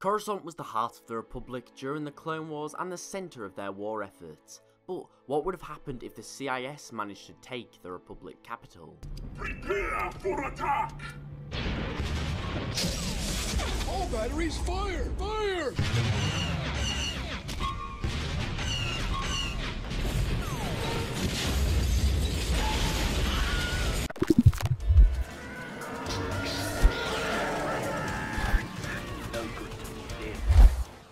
Coruscant was the heart of the Republic during the Clone Wars and the centre of their war efforts. But what would have happened if the CIS managed to take the Republic capital? Prepare for attack! All batteries fire! Fire!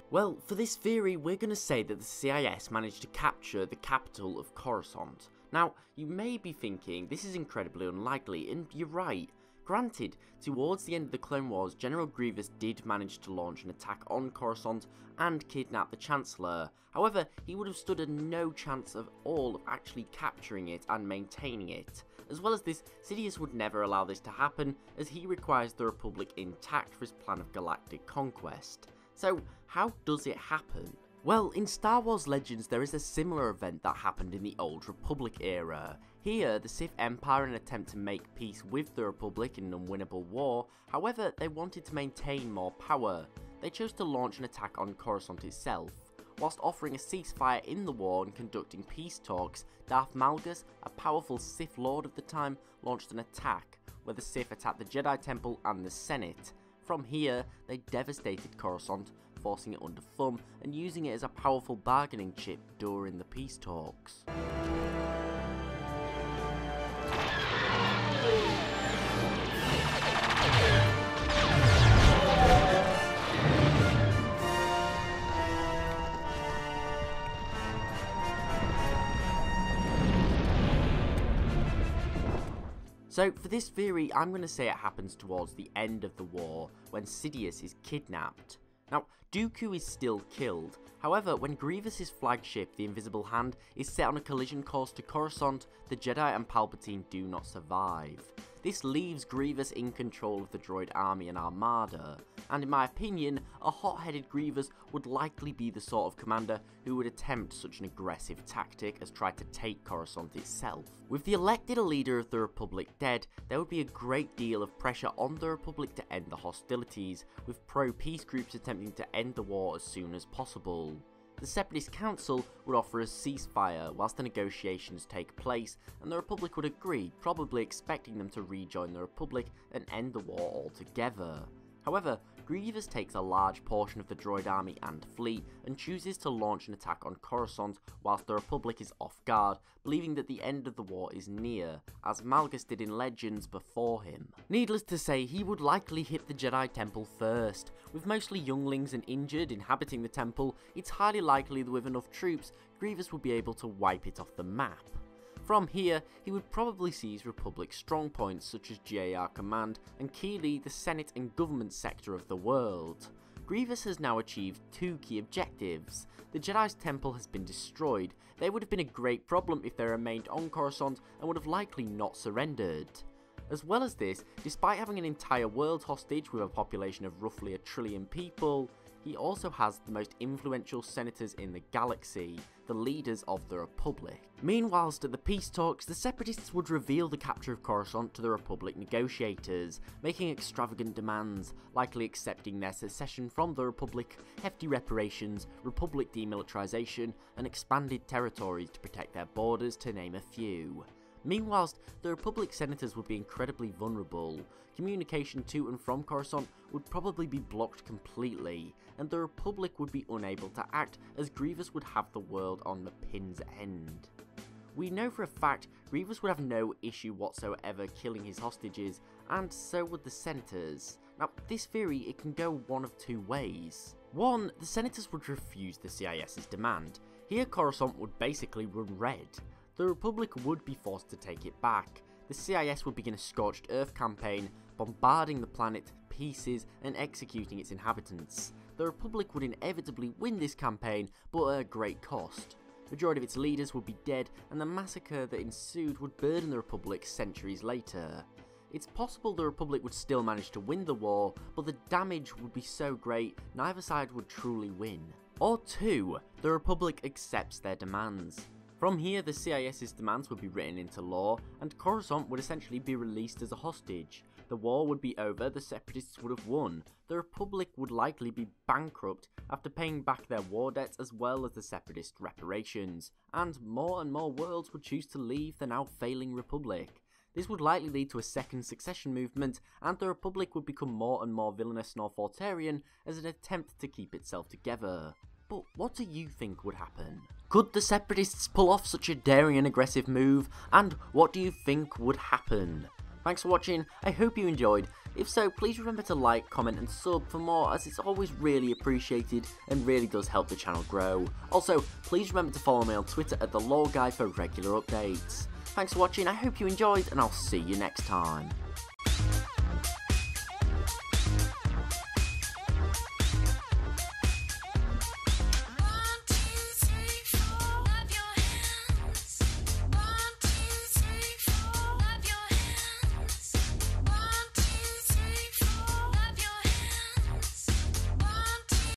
Well, for this theory, we're going to say that the CIS managed to capture the capital of Coruscant. Now, you may be thinking this is incredibly unlikely, and you're right. Granted, towards the end of the Clone Wars, General Grievous did manage to launch an attack on Coruscant and kidnap the Chancellor. However, he would have stood a no chance of all of actually capturing it and maintaining it. As well as this, Sidious would never allow this to happen, as he requires the Republic intact for his plan of galactic conquest. So, how does it happen? Well, in Star Wars Legends there is a similar event that happened in the Old Republic era. Here, the Sith Empire in an attempt to make peace with the Republic in an unwinnable war, however, they wanted to maintain more power. They chose to launch an attack on Coruscant itself. Whilst offering a ceasefire in the war and conducting peace talks, Darth Malgus, a powerful Sith Lord of the time, launched an attack, where the Sith attacked the Jedi Temple and the Senate. From here, they devastated Coruscant, forcing it under thumb and using it as a powerful bargaining chip during the peace talks. So for this theory, I'm going to say it happens towards the end of the war, when Sidious is kidnapped. Now, Dooku is still killed, however, when Grievous' flagship, the Invisible Hand, is set on a collision course to Coruscant, the Jedi and Palpatine do not survive. This leaves Grievous in control of the droid army and armada, and in my opinion, a hot-headed Grievous would likely be the sort of commander who would attempt such an aggressive tactic as try to take Coruscant itself. With the elected leader of the Republic dead, there would be a great deal of pressure on the Republic to end the hostilities, with pro-peace groups attempting to end the war as soon as possible. The Separatist Council would offer a ceasefire whilst the negotiations take place, and the Republic would agree, probably expecting them to rejoin the Republic and end the war altogether. However, Grievous takes a large portion of the droid army and fleet and chooses to launch an attack on Coruscant whilst the Republic is off guard, believing that the end of the war is near, as Malgus did in Legends before him. Needless to say, he would likely hit the Jedi Temple first. With mostly younglings and injured inhabiting the temple, it's highly likely that with enough troops, Grievous would be able to wipe it off the map. From here, he would probably seize Republic strongpoints such as GAR Command and keyly the Senate and government sector of the world. Grievous has now achieved two key objectives. The Jedi's temple has been destroyed. They would have been a great problem if they remained on Coruscant and would have likely not surrendered. As well as this, despite having an entire world hostage with a population of roughly 1 trillion people, he also has the most influential senators in the galaxy, the leaders of the Republic. Meanwhile, at the peace talks, the Separatists would reveal the capture of Coruscant to the Republic negotiators, making extravagant demands, likely accepting their secession from the Republic, hefty reparations, Republic demilitarization, and expanded territories to protect their borders, to name a few. Meanwhile, the Republic senators would be incredibly vulnerable. Communication to and from Coruscant would probably be blocked completely, and the Republic would be unable to act as Grievous would have the world on the pin's end. We know for a fact Grievous would have no issue whatsoever killing his hostages, and so would the senators. Now, this theory, it can go one of two ways. One, the senators would refuse the CIS's demand. Here Coruscant would basically run red. The Republic would be forced to take it back. The CIS would begin a scorched earth campaign, bombarding the planet to pieces and executing its inhabitants. The Republic would inevitably win this campaign, but at a great cost. The majority of its leaders would be dead, and the massacre that ensued would burden the Republic centuries later. It's possible the Republic would still manage to win the war, but the damage would be so great, neither side would truly win. Or two, the Republic accepts their demands. From here, the CIS's demands would be written into law, and Coruscant would essentially be released as a hostage. The war would be over, the separatists would have won. The Republic would likely be bankrupt after paying back their war debts as well as the separatist reparations, and more worlds would choose to leave the now failing Republic. This would likely lead to a second succession movement, and the Republic would become more and more villainous and authoritarian as an attempt to keep itself together. But what do you think would happen? Could the separatists pull off such a daring and aggressive move, and what do you think would happen? Thanks for watching, I hope you enjoyed. If so, please remember to like, comment and sub for more, as it's always really appreciated and really does help the channel grow. Also, please remember to follow me on Twitter at TheLoreGuy for regular updates. Thanks for watching, I hope you enjoyed, and I'll see you next time.